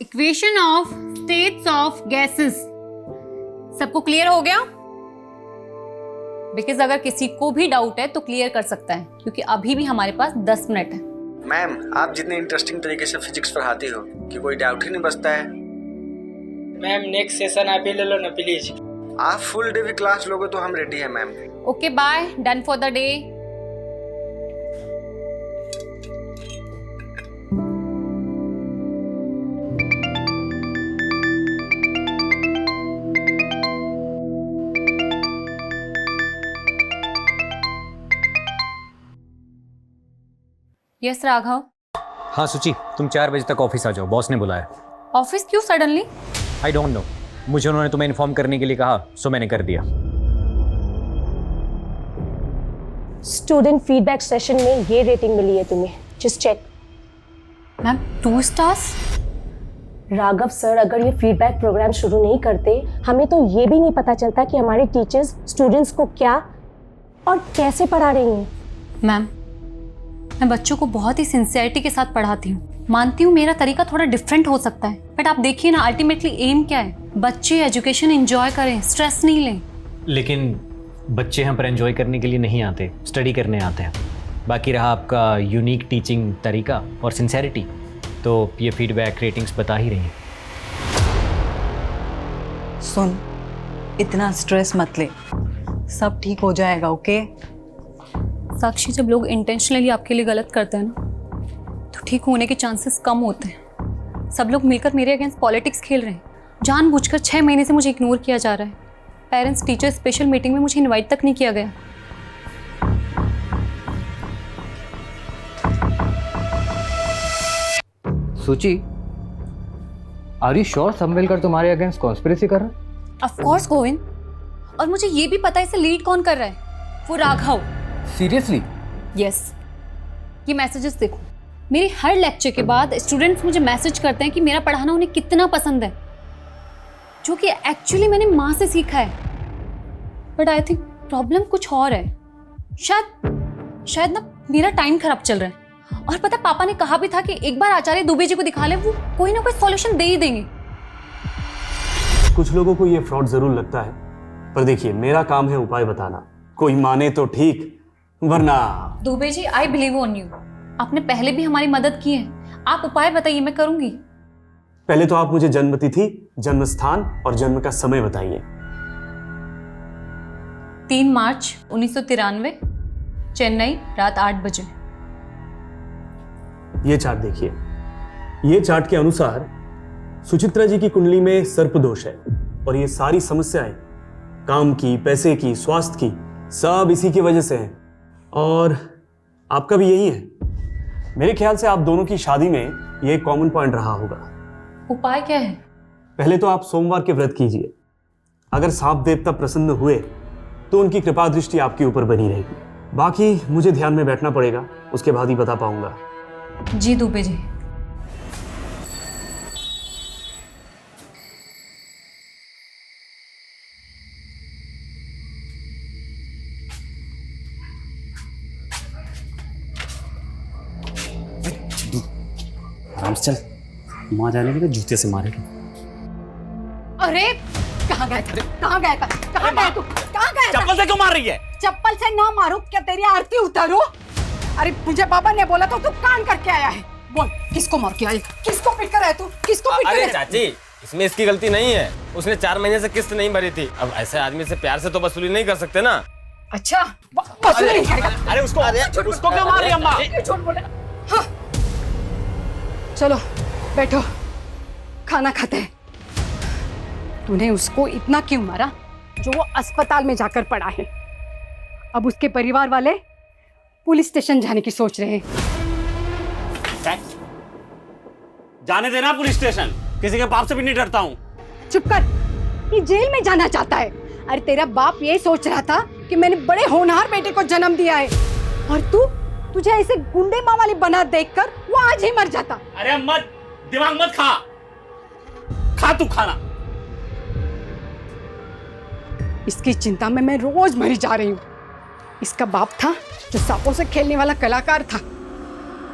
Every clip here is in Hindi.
Equation of states of gases. सबको क्लियर हो गया? बिकॉज अगर किसी को भी डाउट है तो क्लियर कर सकता है, क्योंकि अभी भी हमारे पास 10 मिनट है। मैम, आप जितने इंटरेस्टिंग तरीके से फिजिक्स पढ़ाती हो कि कोई डाउट ही नहीं बचता है। मैम नेक्स्ट सेशन आप ही ले लो ना प्लीज। आप फुल डे भी क्लास लोगे तो हम रेडी हैं ma'am. Okay bye, done for the day. Yes Raghav. हाँ सुचि, तुम 4 बजे तक ऑफिस आ जाओ, बॉस ने बुलाया। ऑफिस क्यों सडनली? आई डोंट नो, मुझे उन्होंने तुम्हें इन्फॉर्म करने के लिए कहा, सो मैंने कर दिया। स्टूडेंट फीडबैक सेशन में ये रेटिंग मिली है तुम्हें, just check. Ma'am 2 stars? Raghav sir अगर ये फीडबैक प्रोग्राम शुरू नहीं करते, हमें तो ये भी नहीं पता चलता कि हमारे टीचर्स स्टूडेंट्स को क्या और कैसे पढ़ा रही हैं। मैम, मैं बच्चों को बहुत ही सिंसियरिटी के साथ पढ़ाती हूँ। मानती हूँ मेरा तरीका थोड़ा डिफरेंट हो सकता है, बट आप देखिए ना, अल्टीमेटली एम क्या है? बच्चे एजुकेशन एंजॉय करें, स्ट्रेस नहीं लें। लेकिन बच्चे यहाँ पर एंजॉय करने के लिए नहीं आते, स्टडी करने आते हैं। बाकी रहा आपका यूनिक टीचिंग तरीका और सिंसेरिटी, तो ये फीडबैक रेटिंग्स बता ही रही हैं। सुन, इतना स्ट्रेस मत ले, सब ठीक हो जाएगा। ओके साक्षी, जब लोग इंटेंशनली आपके लिए गलत करते हैं ना, तो ठीक होने के चांसेस कम होते हैं। सब लोग मिलकर मेरे अगेंस्ट पॉलिटिक्स खेल रहे हैं। जानबूझकर 6 महीने से मुझे इग्नोर किया जा रहा है। पेरेंट्स टीचर स्पेशल मीटिंग में मुझे इनवाइट तक नहीं किया गया। सुचि, आर यू श्योर समवेलकर तुम्हारे अगेंस्ट कॉन्स्पिरेसी कर रहा है? ऑफ कोर्स गोविंद, और मुझे ये भी पता है इसे लीड कौन कर रहा है, वो राघव। सीरियसली? यस, ये मैसेजेस देखो। मेरे हर लेक्चर के बाद स्टूडेंट्स मुझे मैसेज करते हैं कि मेरा पढ़ाना उन्हें कितना पसंद है, जो कि एक्चुअली मैंने माँ से सीखा है। बट आई थिंक प्रॉब्लम कुछ और है। शायद ना मेरा टाइम खराब चल रहा है। और पता, पापा ने कहा भी था कि एक बार आचार्य दुबे जी को दिखा ले, वो कोई ना कोई सॉल्यूशन दे ही देंगे। कुछ लोगों को ये फ्रॉड जरूर लगता है, पर देखिए मेरा काम है उपाय बताना। कोई माने तो ठीक, वरना। Dubey ji, I believe on you. आपने पहले भी हमारी मदद की है, आप उपाय बताइए, मैं करूंगी। पहले तो आप मुझे जन्म तिथि, जन्म स्थान और जन्म का समय बताइए। 3 मार्च 1993, चेन्नई, रात 8 बजे। ये चार्ट देखिए। ये चार्ट के अनुसार सुचित्रा जी की कुंडली में सर्प दोष है, और ये सारी समस्याएं काम की, पैसे की, स्वास्थ्य की, सब इसी की वजह से है। और आपका भी यही है। मेरे ख्याल से आप दोनों की शादी में ये एक कॉमन पॉइंट रहा होगा। उपाय क्या है? पहले तो आप सोमवार के व्रत कीजिए। अगर सांप देवता प्रसन्न हुए तो उनकी कृपा दृष्टि आपके ऊपर बनी रहेगी। बाकी मुझे ध्यान में बैठना पड़ेगा, उसके बाद ही बता पाऊंगा। जी दुबे जी। आराम से चल, माँ जाने के जूते से मारेगी। अरे कहाँ गया था? कहाँ गया था? कहाँ गया तू? कहाँ गया था? चप्पल से क्यों मार रही है? चप्पल से ना मारूं, क्या तेरी आरती उतारूं? अरे मुझे पापा ने बोला तो तू कान करके आया है। बोल, किसको मार के आया? किसको पीट कर आया तू? किसको पीट कर आया? अरे चाची, इसमें इसकी गलती नहीं है। उसने 4 महीने से किस्त नहीं भरी थी। अब ऐसे आदमी से प्यार से तो वसूली नहीं कर सकते ना। अच्छा, वसूली नहीं करेगा? अरे उसको क्यों मार रही है अम्मा? झूठ बोला। हाँ, चलो बैठो, खाना खाते हैं। तूने उसको इतना क्यों मारा जो वो अस्पताल में जाकर पड़ा है? अब उसके परिवार वाले पुलिस स्टेशन जाने की सोच रहे हैं। जाने देना पुलिस स्टेशन, किसी के बाप से भी नहीं डरता हूँ। चुप कर, ये जेल में जाना चाहता है। अरे तेरा बाप ये सोच रहा था कि मैंने बड़े होनहार बेटे को जन्म दिया है, और तुझे ऐसे गुंडे माँ वाली बना देखकर वो आज ही मर जाता। अरे मत दिमाग मत खा तू खाना। इसकी चिंता में मैं रोज मरी जा रही हूँ। इसका बाप था जो सांपों से खेलने वाला कलाकार था,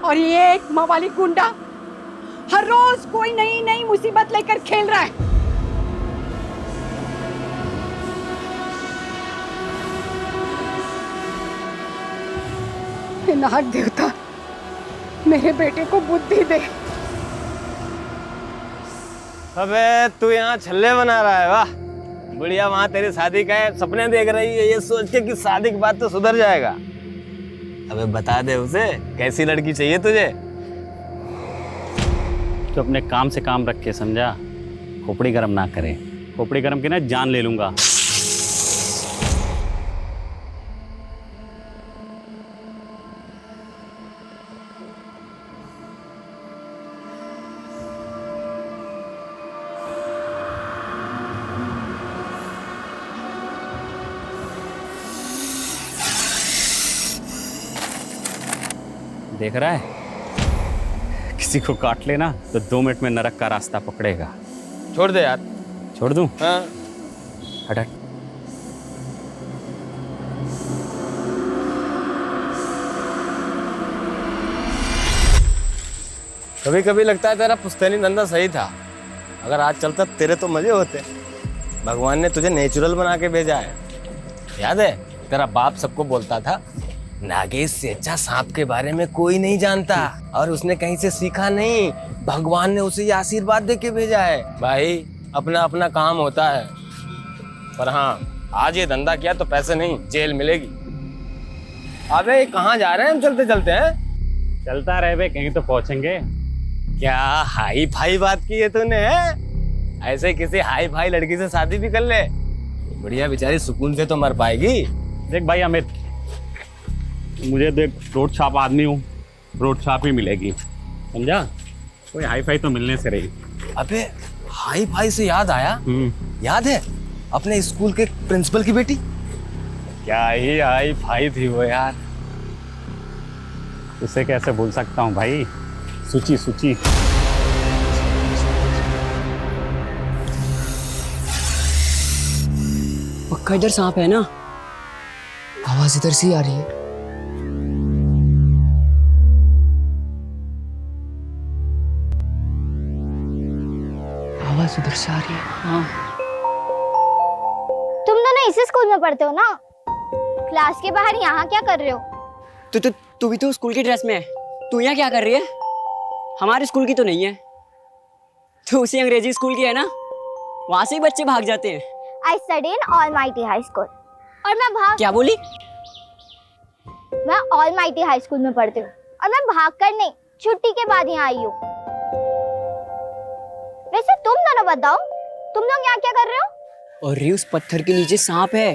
और ये एक माँ वाली गुंडा। हर रोज कोई नई नई मुसीबत लेकर खेल रहा है। हे नाग देवता, मेरे बेटे को बुद्धि दे। अबे तू यहाँ छल्ले बना रहा है, वाह बढ़िया। वहां तेरी शादी का है, सपने देख रही है ये सोच के कि शादी के बाद तो सुधर जाएगा। अबे बता दे उसे कैसी लड़की चाहिए तुझे। तो अपने काम से काम रख के, समझा? खोपड़ी गरम ना करे, खोपड़ी गरम की ना जान ले लूंगा। देख रहा है, किसी को काट लेना तो 2 मिनट में नरक का रास्ता पकड़ेगा। छोड़ दे यार। छोड़ दूं? हाँ। हट हट। कभी कभी लगता है तेरा पुश्तैनी धंधा सही था। अगर आज चलता तेरे तो मजे होते। भगवान ने तुझे नेचुरल बना के भेजा है। याद है तेरा बाप सबको बोलता था, नागेश से अच्छा सांप के बारे में कोई नहीं जानता, और उसने कहीं से सीखा नहीं, भगवान ने उसे ये आशीर्वाद दे के भेजा है। भाई अपना अपना काम होता है, पर हाँ आज ये धंधा किया तो पैसे नहीं जेल मिलेगी। अबे कहाँ जा रहे हैं हम चलते चलते हैं? चलता रहे बे, कहीं तो पहुंचेंगे। क्या हाई फाई बात की है तूने? ऐसे किसी हाई फाई लड़की से शादी भी कर ले, बढ़िया बेचारी सुकून से तो मर पाएगी। देख भाई अमित, मुझे देख रोड छाप आदमी हूँ, रोड छाप ही मिलेगी, समझा? कोई हाई फाई तो मिलने से रही। अबे हाई फाई से याद आया, याद है अपने स्कूल के प्रिंसिपल की बेटी? क्या ही हाई फाई थी वो यार, उसे कैसे भूल सकता हूँ भाई। सुची सुची। पक्का इधर सांप है ना? आवाज इधर से ही आ रही है। आवाज उधर से आ रही है। हाँ। तुम दोनों इसी स्कूल में पढ़ते हो ना? क्लास के बाहर यहाँ क्या कर रहे हो? तू भी तो स्कूल की ड्रेस में है, तू यहाँ क्या कर रही है? हमारे स्कूल की तो नहीं है, तो उसी अंग्रेजी स्कूल की है ना, वहां से ही बच्चे भाग जाते हैं। I study in Almighty High School। और मैं क्या बोली? मैं Almighty High School में पढ़ती हूँ, और मैं भाग कर नहीं, छुट्टी के बाद यहाँ आई हूँ। वैसे तुम दोनों बताओ, तुम लोग यहाँ क्या कर रहे हो? और उस पत्थर के नीचे सांप है।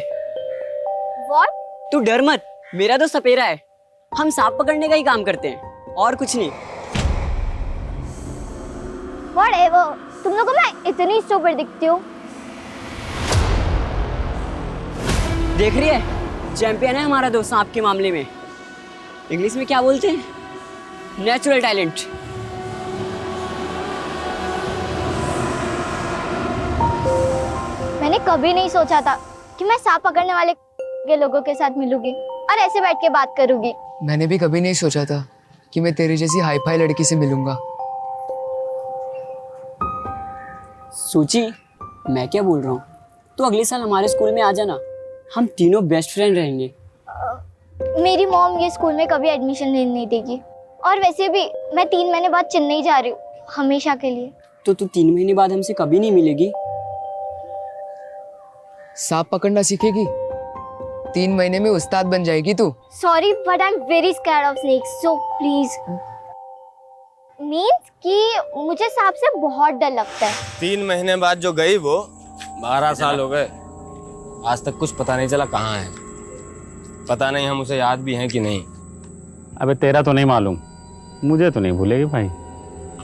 What? तू डर मत, मेरा तो सपेरा है, हम सांप पकड़ने का ही काम करते हैं और कुछ नहीं। Whatever, तुम लोगों को मैं इतनी स्टूपिड दिखती हूँ। देख रही है, चैंपियन है हमारा दोस्त सांप के मामले में। इंग्लिश में क्या बोलते हैं? Natural talent. मैंने कभी नहीं सोचा था कि मैं सांप पकड़ने वाले के लोगों के साथ मिलूंगी और ऐसे बैठ के बात करूंगी। मैंने भी कभी नहीं सोचा था कि मैं तेरी जैसी हाई फाई लड़की से मिलूंगा। सूची, मैं क्या बोल रहा हूँ, तो अगले साल हमारे स्कूल में आ जाना, हम तीनों बेस्ट फ्रेंड रहेंगे। मेरी मॉम ये स्कूल में कभी एडमिशन नहीं देगी, और वैसे भी मैं 3 महीने बाद चेन्नई जा रही हूँ, हमेशा के लिए। तो तू 3 महीने बाद हमसे कभी नहीं मिलेगी? सांप पकड़ना सीखेगी, 3 महीने में उस्ताद बन जाएगी तू। Sorry but I am very scared of snakes, so please. Means कि मुझे सांप से बहुत डर लगता है। 3 महीने बाद जो गई वो 12 साल हो गए, आज तक कुछ पता नहीं चला कहाँ है। पता नहीं हम उसे याद भी हैं कि नहीं। अबे तेरा तो नहीं मालूम, मुझे तो नहीं भूलेगी भाई,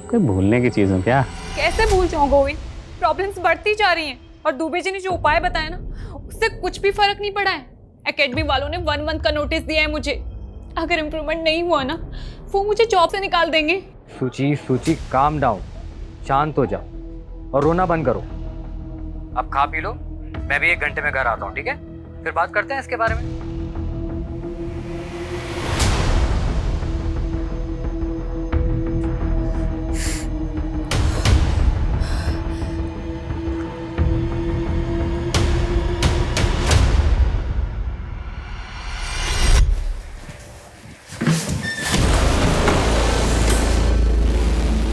कोई भूलने की चीज़ हो क्या? कैसे भूल जाऊं गोविंद, प्रॉब्लम्स बढ़ती जा रही हैं, और दुबे जी ने जो उपाय बताया ना, उससे कुछ भी फर्क नहीं पड़ा है। एकेडमी वालों ने 1 मंथ का नोटिस दिया है मुझे, अगर इम्प्रूवमेंट नहीं हुआ ना, वो मुझे जॉब से निकाल देंगे। सूची सूची काम डाउन, शांत हो जाओ और रोना बंद करो। अब खा पी लो, मैं भी 1 घंटे में घर आता हूँ, ठीक है? फिर बात करते हैं इसके बारे में।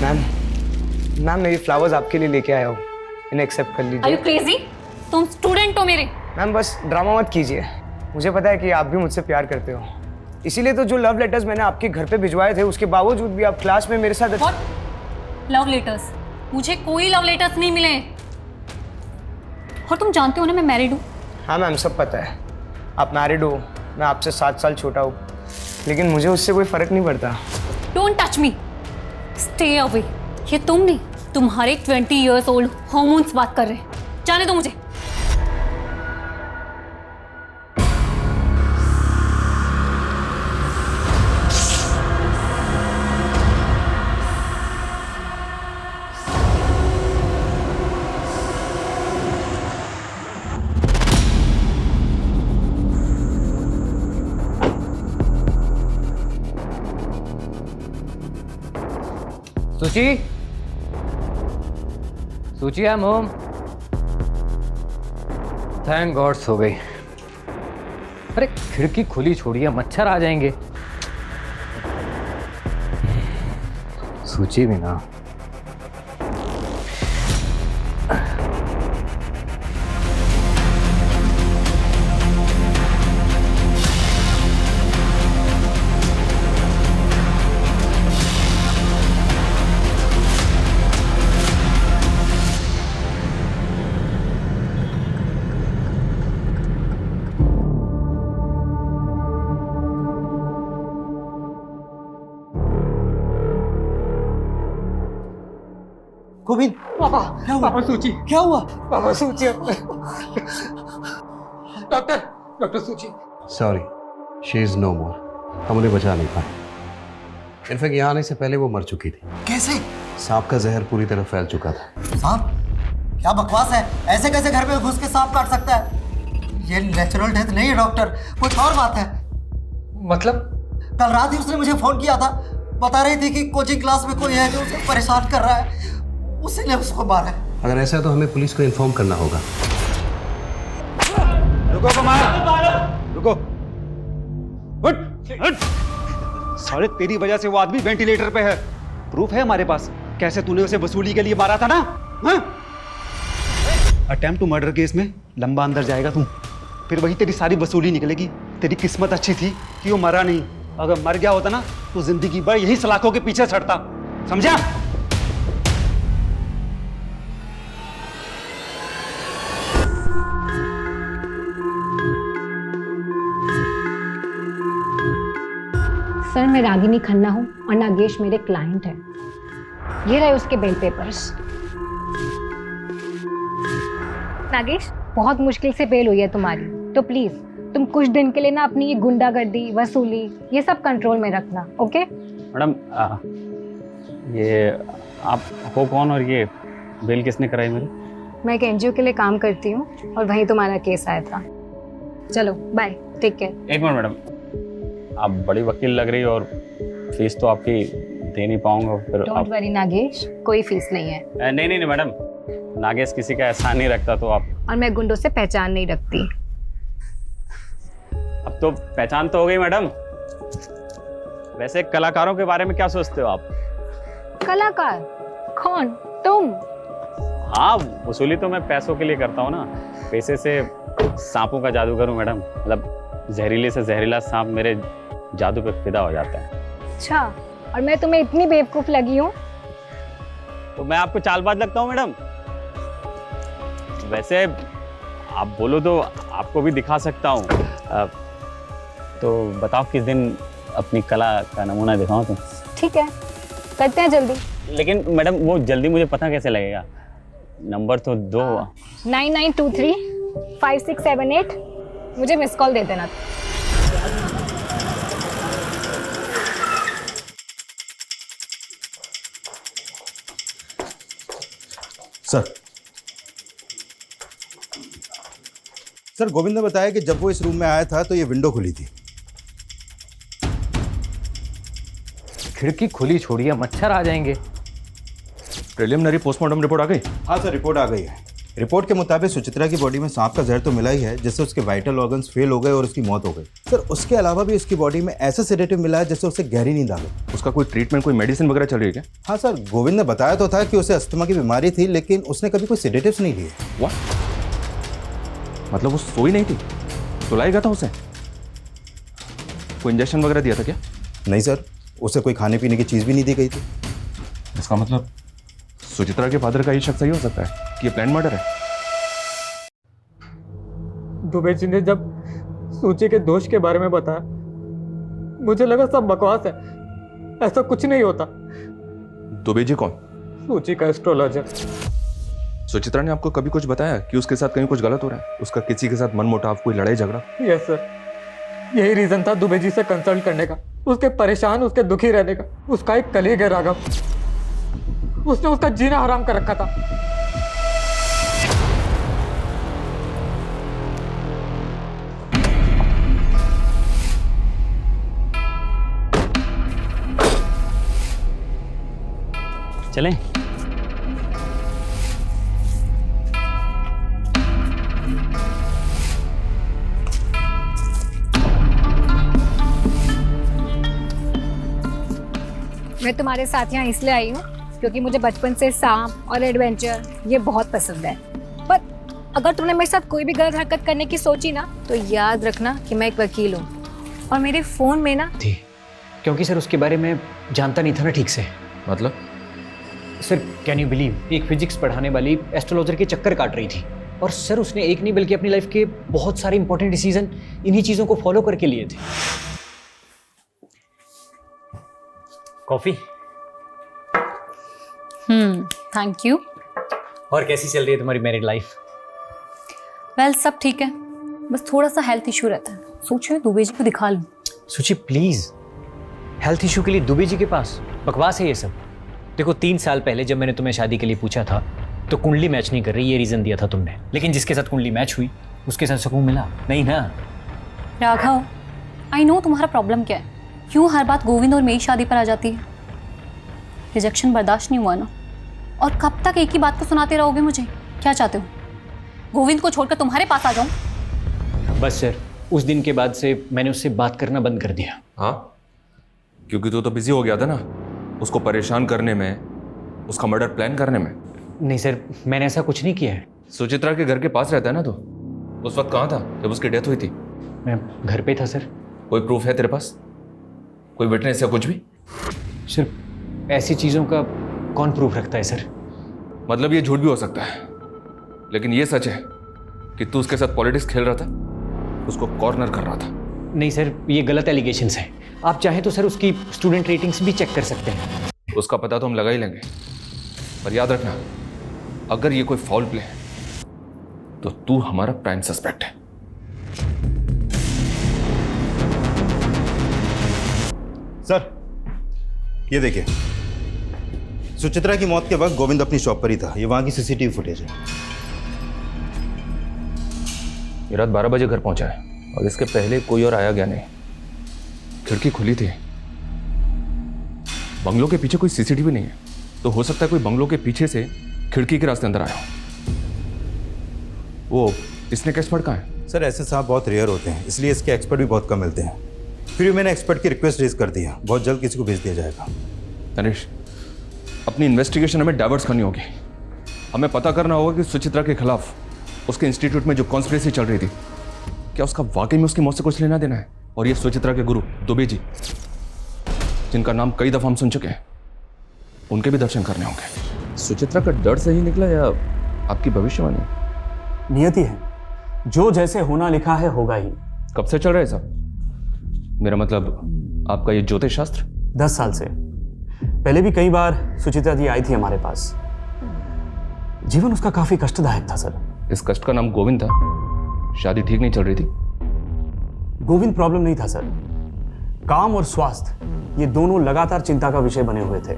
मैम मैं ये फ्लावर्स आपके लिए लेके आया हूँ, इन्हें एक्सेप्ट कर आर यू लीजिए। क्रेजी? तुम स्टूडेंट हो मेरे। मैम बस ड्रामा मत कीजिए, मुझे पता है कि आप भी मुझसे प्यार करते हो, इसीलिए तो जो लव लेटर्स मैंने आपके घर पे भिजवाए थे उसके बावजूद भी आप क्लास में मेरे साथ लव लेटर्स? मुझे कोई लव लेटर्स नहीं मिले। और तुम जानते हो ना मैं मैरिड हूँ। हाँ मैम सब पता है, आप मैरिड हो, मैं आपसे 7 साल छोटा हूँ, लेकिन मुझे उससे कोई फर्क नहीं पड़ता। Don't touch me, stay away. ये तुम नहीं, तुम्हारे 20 years old हॉर्मोन्स बात कर रहे हैं। जाने दो मुझे। Suchi, Suchi I am home. Thank God सो गई। अरे खिड़की खुली छोड़िए, मच्छर आ जाएंगे। सूची भी ना। गोविंद, पापा, क्या हुआ? पापा सूची, क्या हुआ? पापा सूची। डॉक्टर, डॉक्टर सूची। सॉरी, शी इज नो मोर। हम उन्हें बचा नहीं पाए। इनफैक्ट यहाँ आने से पहले वो मर चुकी थी। कैसे? सांप का जहर पूरी तरह फैल चुका था। सांप? क्या बकवास है, ऐसे कैसे घर में घुस के सांप काट सकता है? ये नेचुरल डेथ नहीं है डॉक्टर, कुछ और बात है। मतलब? कल रात ही उसने मुझे फोन किया था, बता रही थी कि कोचिंग क्लास में कोई है जो उसे परेशान कर रहा है, उसी ने उसको मारा है। अगर ऐसा है तो हमें पुलिस को इन्फॉर्म करना होगा। रुको कुमार, रुको। हट, हट। साले तेरी वजह से वो आदमी वेंटिलेटर पे है। प्रूफ है हमारे पास, कैसे तूने उसे वसूली के लिए मारा था ना? अटेम्प्ट टू मर्डर केस में लंबा अंदर जाएगा तू, फिर वही तेरी सारी वसूली निकलेगी। तेरी किस्मत अच्छी थी कि वो मरा नहीं, अगर मर गया होता ना तो जिंदगी भर यही सलाखों के पीछे छड़ता, समझा? सर मैं रागिनी खन्ना हूँ और नागेश मेरे क्लाइंट है। ये रहे उसके बेल पेपर्स। नागेश, बहुत मुश्किल से बेल हुई है तुम्हारी, तो प्लीज तुम कुछ दिन के लिए ना अपनी ये गुंडागर्दी, वसूली, ये सब कंट्रोल में रखना, ओके? मैडम, ये आप हो कौन और ये बेल किसने कराई मेरी? मैं एक एनजीओ के लिए काम करती हूँ और वहीं तुम्हारा केस आया था। चलो बाय, टेक केयर। एक मिनट मैडम, आप बड़ी वकील लग रही हो और फीस तो आपकी दे नहीं पाऊंगा फिर। डोंट वरी नागेश, कोई फीस नहीं है। नहीं नहीं नहीं मैडम, नागेश किसी का एहसान नहीं रखता तो आप। और मैं गुंडों से पहचान नहीं रखती। अब तो पहचान तो हो गई मैडम। वैसे कलाकारों के बारे में क्या सोचते हो आप? कलाकार? कौन? तुम? हाँ, वसूली तो मैं पैसों के लिए करता हूँ ना। पैसे से सांपों का जादू करूँ मैडम, मतलब जहरीले से जहरीला सांप मेरे जादू पे फिदा हो जाता है। अच्छा, और मैं तुम्हें इतनी बेवकूफ लगी हूँ? तो मैं आपको चालबाज लगता हूँ मैडम? वैसे आप बोलो तो आपको भी दिखा सकता हूँ। तो बताओ किस दिन अपनी कला का नमूना दिखाऊं तो? ठीक है, करते हैं जल्दी। लेकिन मैडम वो जल्दी मुझे पता कैसे लगेगा? नंबर तो दो। 99235678, मुझे मिस कॉल दे देना। सर गोविंद ने बताया कि जब वो इस रूम में आया था तो ये विंडो खुली थी। खिड़की खुली छोड़िए, मच्छर आ जाएंगे। प्रिलिमिनरी पोस्टमार्टम रिपोर्ट आ गई? हाँ सर, रिपोर्ट आ गई है। रिपोर्ट के मुताबिक सुचित्रा की बॉडी में सांप का जहर तो मिला ही है, जिससे उसके वाइटल ऑर्गन्स फेल हो गए और उसकी मौत हो गई। सर उसके अलावा भी उसकी बॉडी में ऐसा सेडेटिव मिला है जिससे उसे गहरी नींद आ गई। उसका कोई ट्रीटमेंट, कोई मेडिसिन वगैरह चल रही है क्या? हाँ सर, गोविंद ने बताया तो था कि उसे अस्थमा की बीमारी थी, लेकिन उसने कभी कोई सेडेटिव्स नहीं लिए। वाह, मतलब वो सोई नहीं थी, सुलाया गया था उसे? कोई इंजेक्शन वगैरह दिया था क्या? नहीं सर, उसे कोई खाने पीने की चीज़ भी नहीं दी गई थी। इसका मतलब सुचित्रा के फादर का ये शक सही हो सकता है कि ये प्लान मर्डर है। दुबे जी ने जब सूची के दोष के बारे में बताया, मुझे लगा सब बकवास है, ऐसा कुछ नहीं होता। दुबे जी कौन? सूची का एस्ट्रोलॉजर। सुचित्रा ने आपको कभी कुछ बताया कि उसके साथ कहीं कुछ गलत हो रहा है? उसका किसी के साथ मनमुटाव, कोई लड़ाई झगड़ा? यस सर, यही रीजन था दुबे जी से कंसल्ट करने का, उसके परेशान, उसके दुखी रहने का। उसका एक कलीग है राघव, उसने उसका जीना हराम कर रखा था। चलें? मैं तुम्हारे साथ यहाँ इसलिए आई हूँ क्योंकि मुझे बचपन से सांप और एडवेंचर ये बहुत पसंद है। पर अगर तुमने मेरे साथ कोई भी गलत हरकत करने की सोची ना, तो याद रखना कि मैं एक वकील हूँ और मेरे फ़ोन में ना थी, क्योंकि सर उसके बारे में जानता नहीं था ना ठीक से। मतलब? सर कैन यू बिलीव, एक फिजिक्स पढ़ाने वाली एस्ट्रोलॉजर के चक्कर काट रही थी, और सर उसने एक नहीं बल्कि अपनी लाइफ के बहुत सारे इंपॉर्टेंट डिसीजन इन्हीं चीज़ों को फॉलो करके लिए थे। कॉफी? Thank you. और कैसी चल रही है तुम्हारी मैरिड लाइफ? वेल सब ठीक है, बस थोड़ा सा हेल्थ इशू रहता है। सोच रही हूँ दुबे जी को दिखा लूँ। सुची प्लीज, हेल्थ इशू के लिए दुबे जी के पास? बकवास है ये सब। देखो 3 साल पहले जब मैंने तुम्हें शादी के लिए पूछा था तो कुंडली मैच नहीं कर रही, ये रीजन दिया था तुमने, लेकिन जिसके साथ कुंडली मैच हुई उसके साथ सुकून मिला नहीं ना? राघव, आई नो तुम्हारा प्रॉब्लम क्या है, क्यों हर बात गोविंद और मेरी शादी पर आ जाती है। रिजेक्शन बर्दाश्त नहीं हुआ ना, और कब तक एक ही बात को सुनाते रहोगे मुझे? क्या चाहते हो, गोविंद को छोड़कर तुम्हारे पास आ जाऊं? बस सर, उस दिन के बाद से मैंने उससे बात करना बंद कर दिया। हाँ, क्योंकि तू तो बिजी हो गया था ना उसको परेशान करने में, उसका मर्डर प्लान करने में। नहीं सर, मैंने ऐसा कुछ नहीं किया है। सुचित्रा के घर के पास रहता है ना तू? उस वक्त कहाँ था जब उसकी डेथ हुई थी? मैं घर पे था सर। कोई प्रूफ है तेरे पास, कोई विटनेस या कुछ भी? सर ऐसी चीज़ों का कौन प्रूफ रखता है सर? मतलब ये झूठ भी हो सकता है, लेकिन ये सच है कि तू उसके साथ पॉलिटिक्स खेल रहा था, उसको कॉर्नर कर रहा था। नहीं सर, ये गलत एलिगेशंस हैं। आप चाहें तो सर उसकी स्टूडेंट रेटिंग्स भी चेक कर सकते हैं। उसका पता तो हम लगा ही लेंगे, पर याद रखना अगर ये कोई फाउल प्ले है तो तू हमारा प्राइम सस्पेक्ट है। सर ये देखिए, सुचित्रा की मौत के वक्त गोविंद अपनी शॉप पर ही था। ये वहां की सीसीटीवी फुटेज है। ये रात 12 बजे घर पहुंचा है और इसके पहले कोई और आया गया नहीं। खिड़की खुली थी। बंगलों के पीछे कोई सीसीटीवी नहीं है, तो हो सकता है कोई बंगलों के पीछे से खिड़की के रास्ते अंदर आया हो। वो स्नेक एक्सपर्ट कहाँ है? सर ऐसे सांप बहुत रेयर होते हैं, इसलिए इसके एक्सपर्ट भी बहुत कम मिलते हैं। फिर मैंने एक्सपर्ट की रिक्वेस्ट रेज कर दी है, बहुत जल्द किसी को भेज दिया जाएगा। तनिष, अपनी इन्वेस्टिगेशन हमें डाइवर्ट करनी होगी। हमें पता करना होगा कि सुचित्रा के खिलाफ उसके इंस्टीट्यूट में जो कॉन्स्पिरेसी चल रही थी, क्या उसका वाकई में उसकी मौत से कुछ लेना देना है? और ये सुचित्रा के गुरु दुबे जी, जिनका नाम कई दफा हम सुन चुके हैं, उनके भी दर्शन करने होंगे। सुचित्रा का डर सही निकला या आपकी भविष्यवाणी? नियति है, जो जैसे होना लिखा है होगा ही। कब से चल रहा है सब? मेरा मतलब आपका ये ज्योतिष शास्त्र? 10 साल से। पहले भी कई बार सुचित्रा जी आई थी हमारे पास। जीवन उसका काफी कष्टदायक था सर। इस कष्ट का नाम गोविंद था। शादी ठीक नहीं चल रही थी? गोविंद प्रॉब्लम नहीं था सर, काम और स्वास्थ्य ये दोनों लगातार चिंता का विषय बने हुए थे,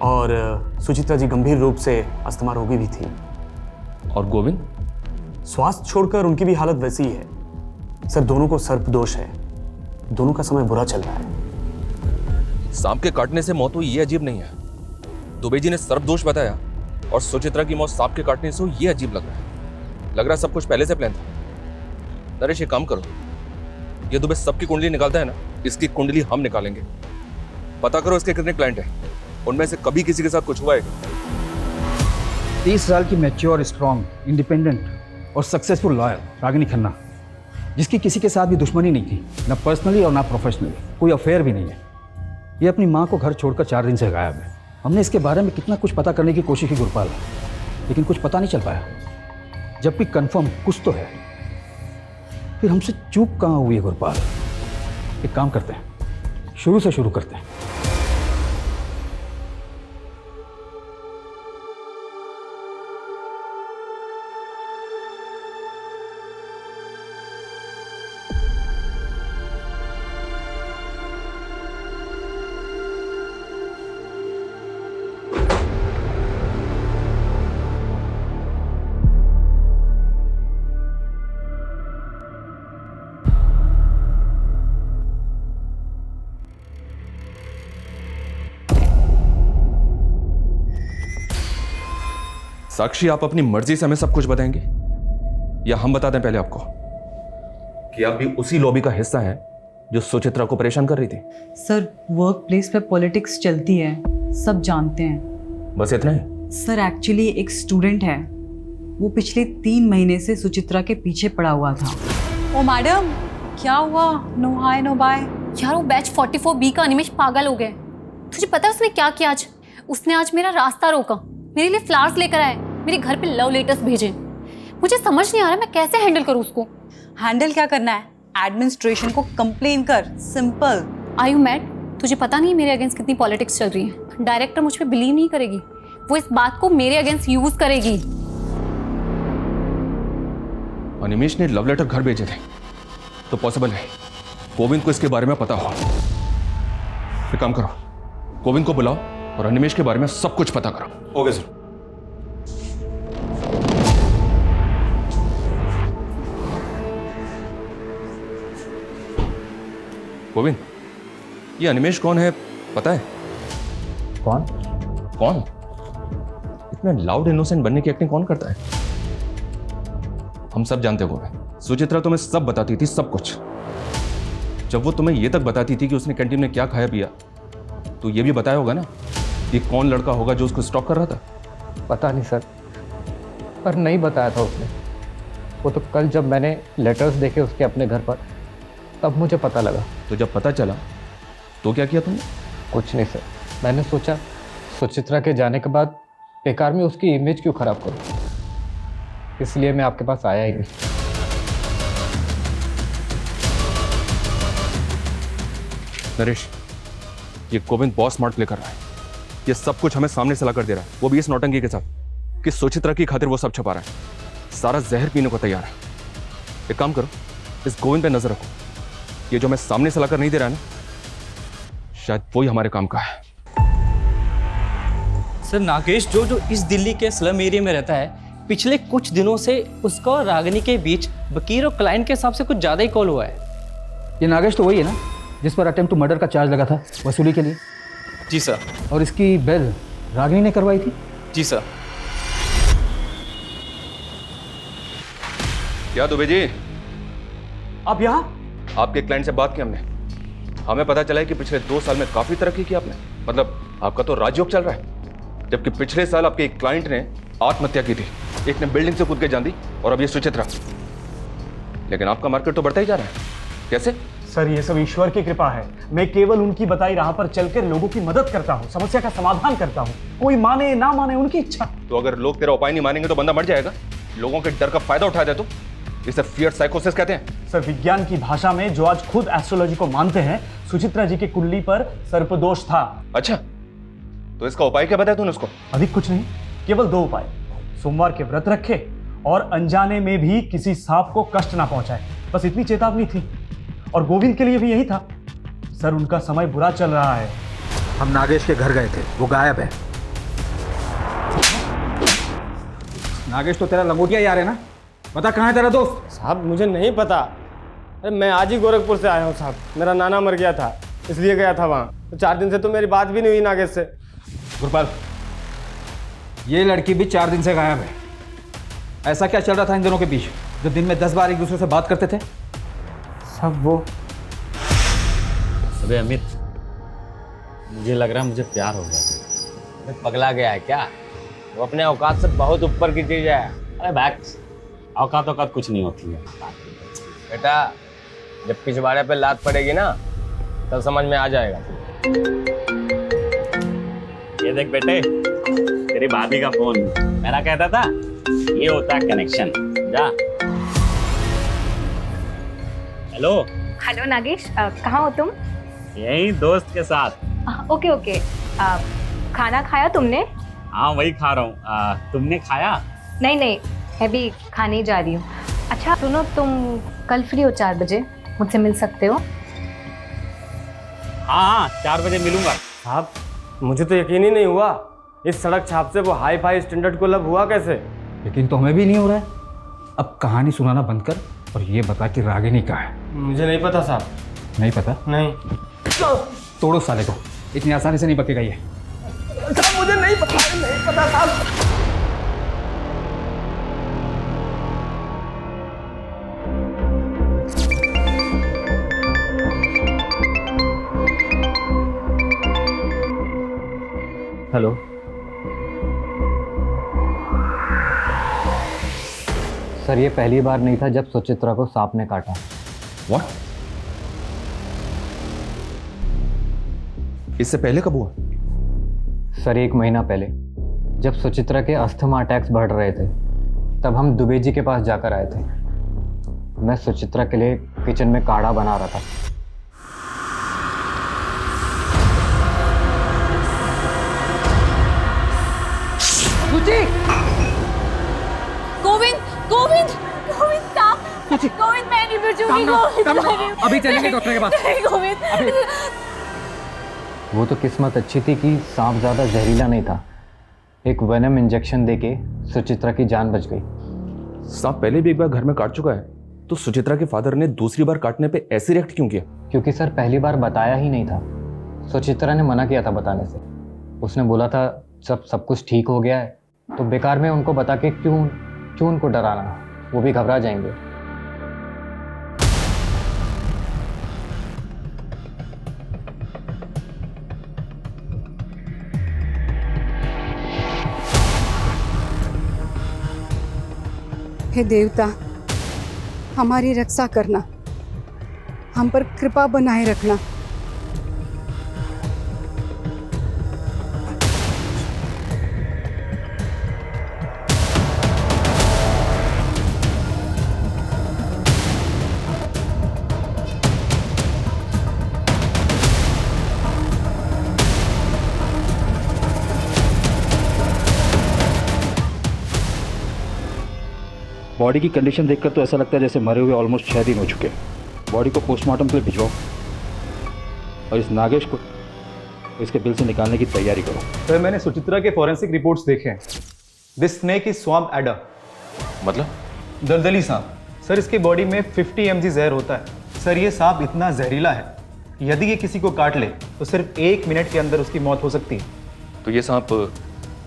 और सुचित्रा जी गंभीर रूप से अस्थमा रोगी भी थी। और गोविंद? स्वास्थ्य छोड़कर उनकी भी हालत वैसी ही है सर। दोनों को सर्पदोष है, दोनों का समय बुरा चल रहा है। सांप के काटने से मौत हुई ये अजीब नहीं है। दुबे जी ने सर्पदोष बताया और सुचित्रा की मौत सांप के काटने से हुई ये अजीब लग रहा है। लग रहा सब कुछ पहले से प्लान था। नरेश, ये काम करो, ये दुबे सबकी कुंडली निकालता है ना, इसकी कुंडली हम निकालेंगे। पता करो इसके कितने क्लाइंट हैं, उनमें से कभी किसी के साथ कुछ हुआ है क्या? 30 साल की मैच्योर, स्ट्रांग, इंडिपेंडेंट और सक्सेसफुल लॉयर रागिनी खन्ना, जिसकी किसी के साथ भी दुश्मनी नहीं थी, ना पर्सनली और ना प्रोफेशनली, कोई अफेयर भी नहीं है। ये अपनी माँ को घर छोड़कर 4 दिन से गायब है। हमने इसके बारे में कितना कुछ पता करने की कोशिश की गुरपाल, लेकिन कुछ पता नहीं चल पाया। जबकि कंफर्म कुछ तो है, फिर हमसे चूक कहाँ हुई है गुरपाल? एक काम करते हैं, शुरू से शुरू करते हैं। साक्षी, आप अपनी मर्जी से हमें सब कुछ बताएंगे या हम बता दें पहले आपको कि आप भी उसी लॉबी का हिस्सा हैं जो सुचित्रा को परेशान कर रही थी? सर, वर्क प्लेस पे पॉलिटिक्स चलती है, सब जानते हैं। बस इतना ही? सर, एक्चुअली एक स्टूडेंट है, वो पिछले 3 महीने से सुचित्रा के पीछे पड़ा हुआ था। ओ मैडम, क्या हुआ? No hi no bye. यार वो बैच 44B का अनिमेश पागल हो गया। तुझे पता है उसने क्या किया आज? उसने आज मेरा रास्ता रोका, मेरे लिए फ्लावर्स लेकर आए, मेरे घर पे लव लेटर्स भेजे। मुझे समझ नहीं आ रहा मैं कैसे हैंडल करूँ उसको। हैंडल क्या करना है? एडमिनिस्ट्रेशन को कंप्लेन कर, सिंपल। Are you mad? तुझे पता नहीं मेरे अगेंस्ट कितनी पॉलिटिक्स चल रही है। डायरेक्टर मुझ पे बिलीव नहीं करेगी, वो इस बात को मेरे अगेंस्ट यूज करेगी। अनिमेश ने लव लेटर घर भेजे थे, तो पॉसिबल है गोविंद को इसके बारे में पता हो। एक काम करो, गोविंद को बुलाओ और अनिमेश के बारे में सब कुछ पता करो। Okay sir. गोविंद, ये अनिमेश कौन है पता है? कौन? कौन? इतना लाउड इनोसेंट बनने की एक्टिंग कौन करता है? हम सब जानते हो गोविंद, सुचित्रा तुम्हें सब बताती थी, सब कुछ। जब वो तुम्हें ये तक बताती थी कि उसने कैंटीन में क्या खाया पिया, तो ये भी बताया होगा ना कि कौन लड़का होगा जो उसको स्टॉक कर रहा था? पता नहीं सर, पर नहीं बताया था उसने। वो तो कल जब मैंने लेटर्स देखे उसके अपने घर पर, तब मुझे पता लगा। तो जब पता चला तो क्या किया तुमने? कुछ नहीं सर, मैंने सोचा सुचित्रा के जाने के बाद बेकार में उसकी इमेज क्यों खराब करूं, इसलिए मैं आपके पास आया ही नहीं। नरेश, ये गोविंद बहुत स्मार्ट प्ले कर रहा है। ये सब कुछ हमें सामने से ला कर दे रहा है, वो भी इस नौटंकी के साथ कि सुचित्रा की खातिर वो सब छुपा रहा है, सारा जहर पीने को तैयार है। एक काम करो, इस गोविंद पे नजर रखो, ये जो मैं सामने से लाकर नहीं दे रहा है ना, शायद वही हमारे काम का है। सर, नागेश जो इस दिल्ली के स्लम एरिया में रहता है, पिछले कुछ दिनों से उसका और रागिनी के बीच वकील और क्लाइंट के हिसाब से कुछ ज़्यादा ही कॉल हुआ है। ये नागेश तो वही है ना जिस पर अटेम्प्ट टू मर्डर का चार्ज लगा था वसूली के लिए? जी सर। और इसकी बेल रागिनी ने करवाई थी? जी सर। क्या दुबे जी, आप यहाँ? आपके क्लाइंट से बात की हमने, हमें पता चला है कि पिछले 2 साल में काफी तरक्की की आपने। मतलब आपका तो राजयोग चल रहा है, जबकि पिछले साल आपके एक क्लाइंट ने आत्महत्या की थी, एक ने बिल्डिंग से कूद के जान दी, और अब ये सुचित्रा। लेकिन आपका मार्केट तो बढ़ता ही जा रहा है, कैसे? सर, ये सब ईश्वर की कृपा है। मैं केवल उनकी बताई राह पर चलकर लोगों की मदद करता हूँ, समस्या का समाधान करता हूँ। कोई माने ना माने उनकी इच्छा। तो अगर लोग तेरा उपाय नहीं मानेंगे तो बंदा मर जाएगा। लोगों के डर का फायदा उठा दे तो इसे फियर साइकोसिस कहते हैं। सर, विज्ञान की भाषा में जो आज खुद एस्ट्रोलॉजी को मानते हैं, सुचित्रा जी की कुंडली पर सर्पदोष था। अच्छा, तो इसका उपाय क्या बताया तूने उसको? अधिक कुछ नहीं, केवल 2 उपाय। सोमवार के व्रत रखे और अनजाने में भी किसी सांप को कष्ट ना पहुंचाए, बस इतनी चेतावनी थी। और गोविंद के लिए भी यही था। सर, उनका समय बुरा चल रहा है। हम नागेश के घर गए थे, वो गायब है। नागेश तो तेरा लंगोटिया यार है ना? बता कहाँ है तेरा दोस्त? साहब, मुझे नहीं पता। अरे मैं आज ही गोरखपुर से आया हूँ साहब, मेरा नाना मर गया था, इसलिए गया था वहाँ। तो 4 दिन से तो मेरी बात भी नहीं हुई नागेश से। गुरपाल, ये लड़की भी 4 दिन से गायब है। ऐसा क्या चल रहा था इन दोनों के बीच जो दिन में 10 बार एक दूसरे से बात करते थे? सब वो। अबे अमित, मुझे लग रहा है मुझे प्यार हो गया। अबे पगला गया है क्या? वो अपने औकात से बहुत ऊपर की चीज है। अरे बैक्स, औकात कुछ नहीं होती है। बेटा, जब पिछवाड़े पे लात पड़ेगी ना तब समझ में आ जाएगा। ये देख बेटे, तेरी भाभी का फोन। मेरा कहता था ये होता है कनेक्शन। जा। हेलो। हेलो नागेश, कहाँ हो तुम? यही दोस्त के साथ। Okay okay. खाना खाया तुमने? हाँ वही खा रहा हूँ। तुमने खाया? नहीं नहीं, मैं भी खाने ही जा रही हूँ। अच्छा सुनो, तुम कल फ्री हो 4 बजे? मुझसे मिल सकते हो? हाँ 4 बजे मिलूंगा। साहब, मुझे तो यकीन ही नहीं हुआ इस सड़क छाप से वो हाई फाई स्टैंडर्ड को लब हुआ कैसे? लेकिन तो हमें भी नहीं हो रहा है। अब कहानी सुनाना बंद कर और ये बता कि रागिनी कहाँ है। मुझे नहीं पता साहब। नहीं पता? नहीं। तोड़ो साले को, इतनी आसानी से नहीं बकेगा ये। साहब मुझे नहीं पता साहब। हेलो। सर ये पहली बार नहीं था जब सुचित्रा को सांप ने काटा। What? इससे पहले कब हुआ? सर 1 महीना पहले, जब सुचित्रा के अस्थमा अटैक्स बढ़ रहे थे, तब हम दुबे जी के पास जाकर आए थे। मैं सुचित्रा के लिए किचन में काढ़ा बना रहा था। गोविंद गोविंद गोविंद साहब, गोविंद मैं नहीं बचूंगी। गोविंद अभी चलेंगे डॉक्टर के पास। नहीं गोविंद। वो तो किस्मत अच्छी थी कि सांप ज़्यादा जहरीला नहीं था। एक वेनम इंजेक्शन देके सुचित्रा की जान बच गई। सांप पहले भी एक बार घर में काट चुका है, तो सुचित्रा के फादर ने दूसरी बार काटने पे ऐसे रिएक्ट क्यों किया? क्योंकि सर पहली बार बताया ही नहीं था। सुचित्रा ने मना किया था बताने से। उसने बोला था जब सब कुछ ठीक हो गया है तो बेकार में उनको बता के क्यों उनको डराना, वो भी घबरा जाएंगे। हे देवता, हमारी रक्षा करना, हम पर कृपा बनाए रखना। बॉडी की कंडीशन देखकर तो ऐसा लगता है जैसे मरे हुए ऑलमोस्ट 6 दिन हो चुके हैं। बॉडी को पोस्टमार्टम के लिए भिजवाओ और इस नागेश को इसके बिल से निकालने की तैयारी करो। सर मैंने सुचित्रा के फॉरेंसिक रिपोर्ट्स देखे हैं। This snake is swamp adder. मतलब? दलदली सांप। सर इसके बॉडी में 50 mg जहर होता है। सर ये सांप इतना जहरीला है, यदि ये किसी को काट ले तो सिर्फ 1 मिनट के अंदर उसकी मौत हो सकती है। तो ये सांप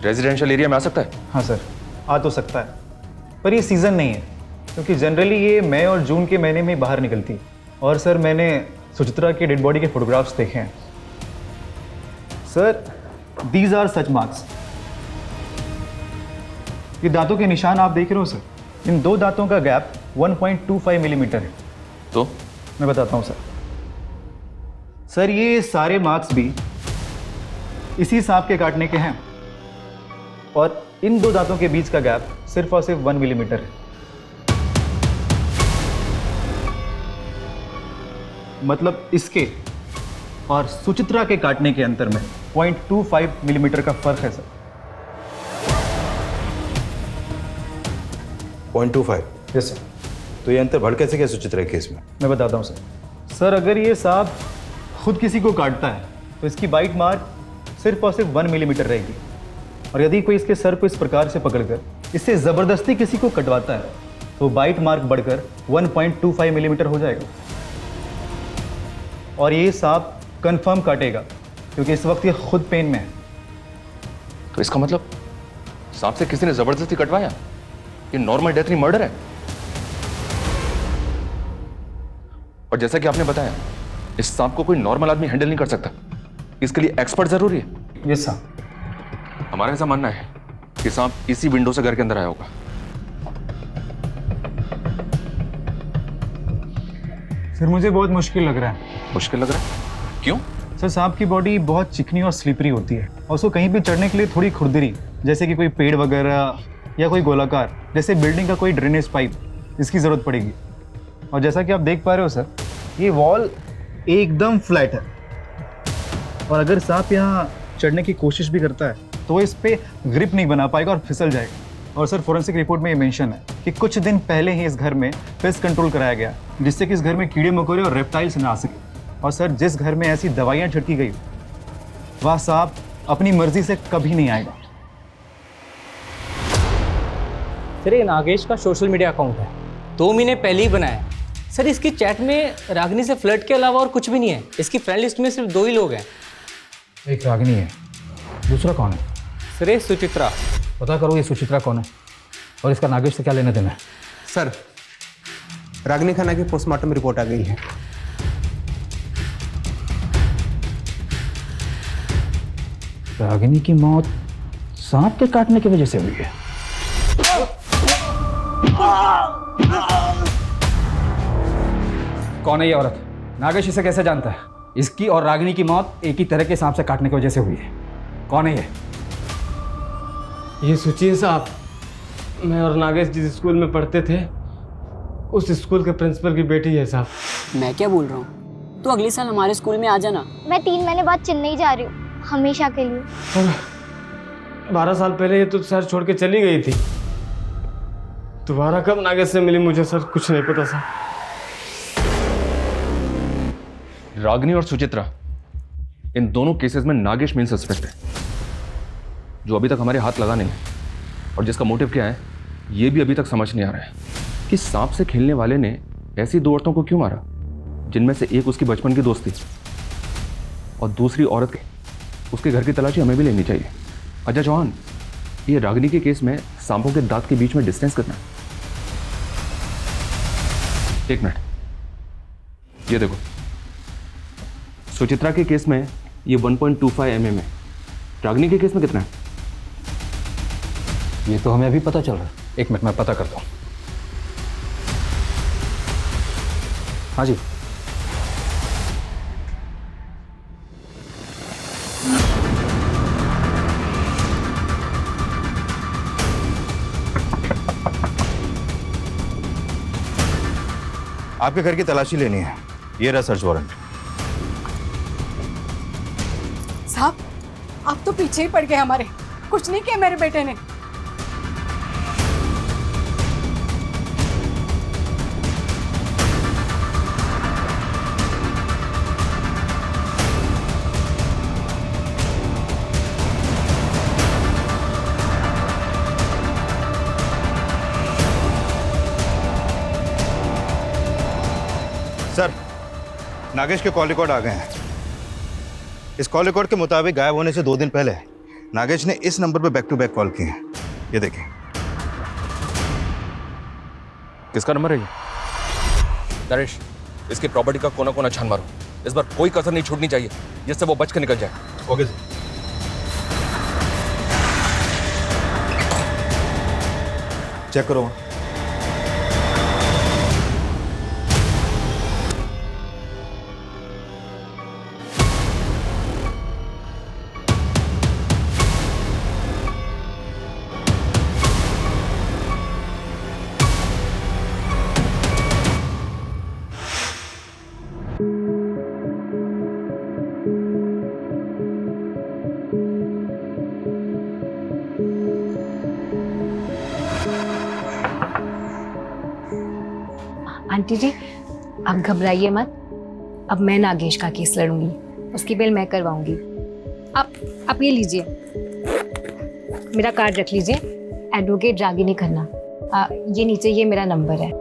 रेजिडेंशियल एरिया में आ सकता है? हाँ सर, आ तो सकता है, पर ये सीज़न नहीं है क्योंकि जनरली ये मई और जून के महीने में बाहर निकलती है। और सर मैंने सुचित्रा की डेड बॉडी के फोटोग्राफ्स देखे हैं। Sir these are such marks. ये दांतों के निशान आप देख रहे हो सर, इन 2 दांतों का गैप 1.25 मिलीमीटर है। तो मैं बताता हूँ सर ये सारे मार्क्स भी इसी सांप के काटने के हैं और इन 2 दांतों के बीच का गैप सिर्फ और सिर्फ 1 मिलीमीटर है। मतलब इसके और सुचित्रा के काटने के अंतर में 0.25 मिलीमीटर का फर्क है सर। 0.25? Yes sir. तो ये अंतर बढ़ कैसे गया सुचित्रा के केस में? मैं बताता हूँ सर अगर ये सांप खुद किसी को काटता है तो इसकी बाइट मार्क सिर्फ और सिर्फ 1 मिलीमीटर रहेगी, और यदि कोई इसके सर को इस प्रकार से पकड़कर इससे ज़बरदस्ती किसी को कटवाता है तो बाइट मार्क बढ़कर 1.25 मिलीमीटर हो जाएगा। और ये सांप कंफर्म काटेगा क्योंकि इस वक्त ये खुद पेन में है। तो इसका मतलब सांप से किसी ने जबरदस्ती कटवाया? ये नॉर्मल डेथ नहीं, मर्डर है। और जैसा कि आपने बताया, इस सांप को कोई नॉर्मल आदमी हैंडल नहीं कर सकता, इसके लिए एक्सपर्ट जरूरी है। Yes sir. हमारा ऐसा मानना है कि सांप इसी विंडो से घर के अंदर आया होगा। सर मुझे बहुत मुश्किल लग रहा है। मुश्किल लग रहा है? क्यों? सर सांप की बॉडी बहुत चिकनी और स्लिपरी होती है और उसको कहीं भी चढ़ने के लिए थोड़ी खुरदरी, जैसे कि कोई पेड़ वगैरह या कोई गोलाकार, जैसे बिल्डिंग का कोई ड्रेनेज पाइप, इसकी ज़रूरत पड़ेगी। और जैसा कि आप देख पा रहे हो सर, ये वॉल एकदम फ्लैट है और अगर सांप यहाँ चढ़ने की कोशिश भी करता है तो वो इस पर ग्रिप नहीं बना पाएगा और फिसल जाएगा। और सर फॉरेंसिक रिपोर्ट में ये मेंशन है कि कुछ दिन पहले ही इस घर में पेस्ट कंट्रोल कराया गया, जिससे कि इस घर में कीड़े मकोड़े और रेप्टाइल्स ना आ सके। और सर जिस घर में ऐसी दवाइयाँ छिड़की गई वह सांप अपनी मर्जी से कभी नहीं आएगा। सर ये नागेश का सोशल मीडिया अकाउंट है, 2 महीने पहले ही बनाया है। सर इसकी चैट में रागिनी से फ्लर्ट के अलावा और कुछ भी नहीं है। इसकी फ्रेंड लिस्ट में सिर्फ 2 ही लोग हैं। एक रागिनी है, दूसरा कौन है? सर ये सुचित्रा। पता करो ये सुचित्रा कौन है और इसका नागेश से क्या लेना देना है। सर रागिनी खन्ना की पोस्टमार्टम रिपोर्ट आ गई है। रागिनी की मौत सांप के काटने की वजह से हुई है। कौन है ये औरत? नागेश इसे कैसे जानता है? इसकी और रागिनी की मौत एक ही तरह के सांप से काटने की वजह से हुई है। कौन है ये? ये सोचिए साहब, मैं और नागेश जिस स्कूल में पढ़ते थे उस स्कूल के प्रिंसिपल की बेटी है साहब। मैं क्या बोल रहा हूँ, तो अगले साल हमारे स्कूल में आ जाना। मैं 3 महीने बाद चेन्नई जा रही हूँ, हमेशा के लिए। 12 साल पहले ये तो शहर छोड़ के चली गई थी। दोबारा कब नागेश से मिली मुझे सर कुछ नहीं पता सर। रागिनी और सुचित्रा, इन दोनों केसेस में नागेश मेन सस्पेक्ट है, जो अभी तक हमारे हाथ लगा नहीं है। और जिसका मोटिव क्या है ये भी अभी तक समझ नहीं आ रहा है कि सांप से खेलने वाले ने ऐसी 2 औरतों को क्यों मारा, जिनमें से एक उसकी बचपन की दोस्त थी और दूसरी औरत के उसके घर की तलाशी हमें भी लेनी चाहिए। अजय चौहान, ये रागिनी के केस में सांपों के दांत के बीच में डिस्टेंस कितना है? 1 मिनट, ये देखो, सुचित्रा के केस में ये 1.25 mm है, रागिनी के केस में कितना है? ये तो हमें अभी पता चल रहा है। 1 मिनट मैं पता करता हूँ। हाँ जी। आपके घर की तलाशी लेनी है, ये रहा सर्च वारंट। साहब आप तो पीछे ही पड़ गए हमारे, कुछ नहीं किया मेरे बेटे ने। सर नागेश के कॉल रिकॉर्ड आ गए हैं। इस कॉल रिकॉर्ड के मुताबिक गायब होने से 2 दिन पहले नागेश ने इस नंबर पर बैक टू बैक कॉल किए हैं। ये देखिए। किसका नंबर है ये? नरेश, इसकी प्रॉपर्टी का कोना कोना छान मारो, इस बार कोई कसर नहीं छूटनी चाहिए जिससे वो बच कर निकल जाए। Okay sir. चेक करो। आंटी जी आप घबराइए मत, अब मैं नागेश का केस लड़ूंगी, उसकी बेल मैं करवाऊंगी। आप ये लीजिए, मेरा कार्ड रख लीजिए, एडवोकेट रागिनी खन्ना। ये नीचे ये मेरा नंबर है।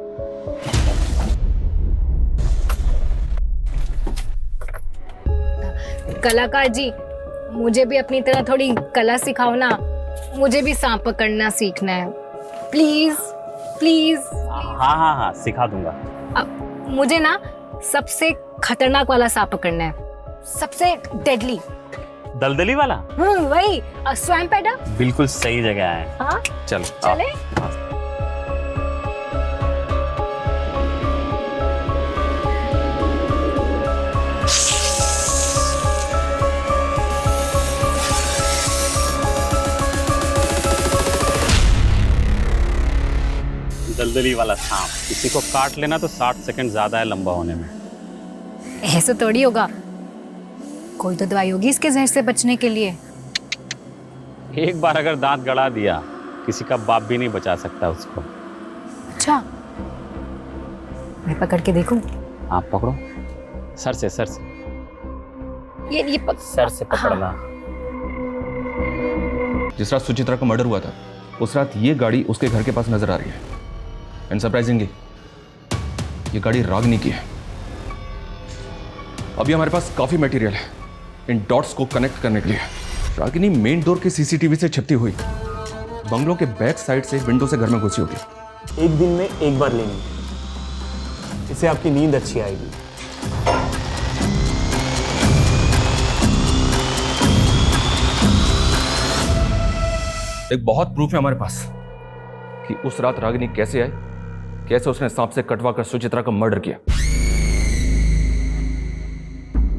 कलाकार जी, मुझे भी अपनी तरह थोड़ी कला सिखाओ ना, मुझे भी सांप पकड़ना सीखना है, प्लीज। प्लीज। हाँ हाँ हाँ, सिखा दूंगा। मुझे ना सबसे खतरनाक वाला सांप पकड़ना है, सबसे डेडली। दलदली वाला? वही स्वैम्प एडर। बिल्कुल सही जगह है। हाँ चलो चले। दलदली वाला सांप किसी को काट लेना तो 60 सेकंड ज्यादा है लंबा होने में। ऐसे थोड़ी होगा, कोई तो दवाई होगी इसके जहर से बचने के लिए। एक बार अगर दांत गड़ा दिया किसी का बाप भी नहीं बचा सकता उसको। अच्छा, मैं पकड़ के देखूं? आप पकड़ो, सर से सर से। ये सर से पकड़ना। हाँ। जिस रात सुचित्रा का मर्डर हुआ था उस रात ये गाड़ी उसके घर के पास नजर आ रही है। एंड सरप्राइजिंगली ये गाड़ी रागनी की है। अभी हमारे पास काफी मटेरियल है इन डॉट्स को कनेक्ट करने के लिए। रागिनी मेन डोर के सीसीटीवी से छिपती हुई बंगलों के बैक साइड से विंडो से घर में घुसी होगी। एक दिन में एक बार लेनी, इससे आपकी नींद अच्छी आएगी। एक बहुत प्रूफ है हमारे पास कि उस रात रागिनी कैसे आई, कैसे उसने सांप से कटवा कर सुचित्रा का मर्डर किया।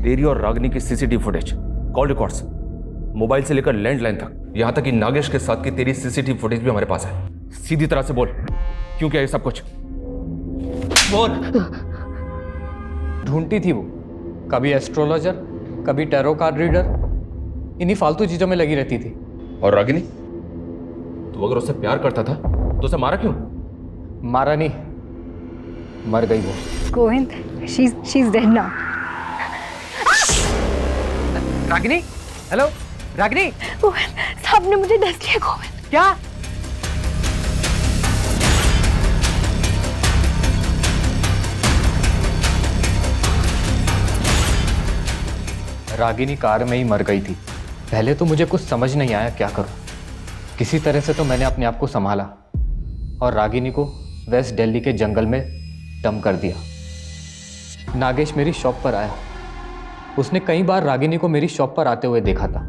तेरी और रागिनी की CCTV footage, call records, mobile से लेकर लैंडलाइन तक, यहां तक कि नागेश के साथ की तेरी सीसीटीवी फुटेज भी हमारे पास है। सीधी तरह से बोल, क्यों किया ये सब कुछ? बोल। ढूंढती थी वो, कभी एस्ट्रोलॉजर, कभी टैरो कार्ड रीडर, इन्हीं फालतू चीजों में लगी रहती थी। और रागिनी, तू अगर उससे प्यार करता था तो उसे मारा क्यों? मारा नहीं, मर गई वो। Govind, she is dead now. Ragini, hello Ragini. साहब ने मुझे डस लिया। गोविंद, क्या? रागिनी कार में ही मर गई थी। पहले तो मुझे कुछ समझ नहीं आया क्या करूं। किसी तरह से तो मैंने अपने आप को संभाला और रागिनी को वेस्ट दिल्ली के जंगल में डंप कर दिया। नागेश मेरी शॉप पर आया। उसने कई बार रागिनी को मेरी शॉप पर आते हुए देखा था।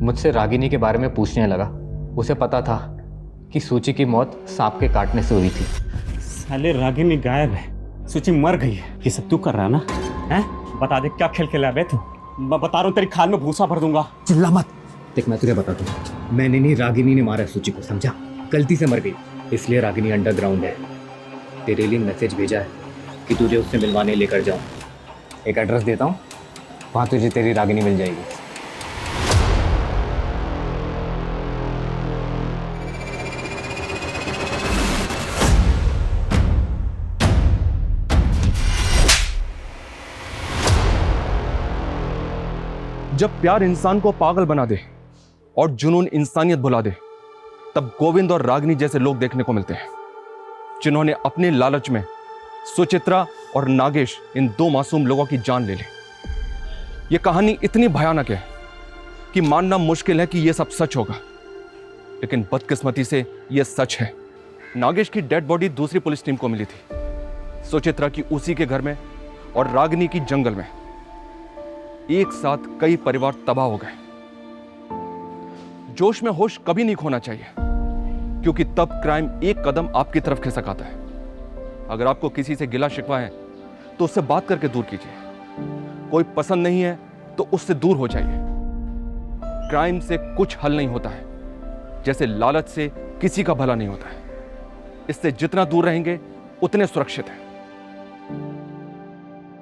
मुझसे रागिनी के बारे में पूछने लगा। उसे पता था कि सूची की मौत सांप के काटने से हुई थी। साले रागिनी गायब है, सूची मर गई है। ये सब तू कर रहा है ना? हैं? बता दे क्या खेल खेला बे तू? मैं बता रहा हूँ तेरी खाल में भूसा भर दूंगा। चिल्ला मत। देख मैं तुझे बताता हूँ, मैंने नहीं, रागिनी ने मारा सूची को, समझा? गलती से मर गई, इसलिए रागिनी अंडरग्राउंड है। तेरे लिए मैसेज भेजा है कि तुझे उससे मिलवाने लेकर जाऊँ। एक एड्रेस देता हूँ, वहाँ तुझे तेरी रागिनी मिल जाएगी। जब प्यार इंसान को पागल बना दे और जुनून इंसानियत भुला दे, तब गोविंद और रागिनी जैसे लोग देखने को मिलते हैं, जिन्होंने अपने लालच में सुचित्रा और नागेश, इन दो मासूम लोगों की जान ले ली। यह कहानी इतनी भयानक है कि मानना मुश्किल है कि यह सब सच होगा, लेकिन बदकिस्मती से यह सच है। नागेश की डेड बॉडी दूसरी पुलिस टीम को मिली थी, सुचित्रा की उसी के घर में और रागिनी की जंगल में। एक साथ कई परिवार तबाह हो गए। जोश में होश कभी नहीं खोना चाहिए, क्योंकि तब क्राइम एक कदम आपकी तरफ खिसक आता है। अगर आपको किसी से गिला शिकवा है तो उससे बात करके दूर कीजिए। कोई पसंद नहीं है तो उससे दूर हो जाइए। क्राइम से कुछ हल नहीं होता है, जैसे लालच से किसी का भला नहीं होता है। इससे जितना दूर रहेंगे उतने सुरक्षित हैं।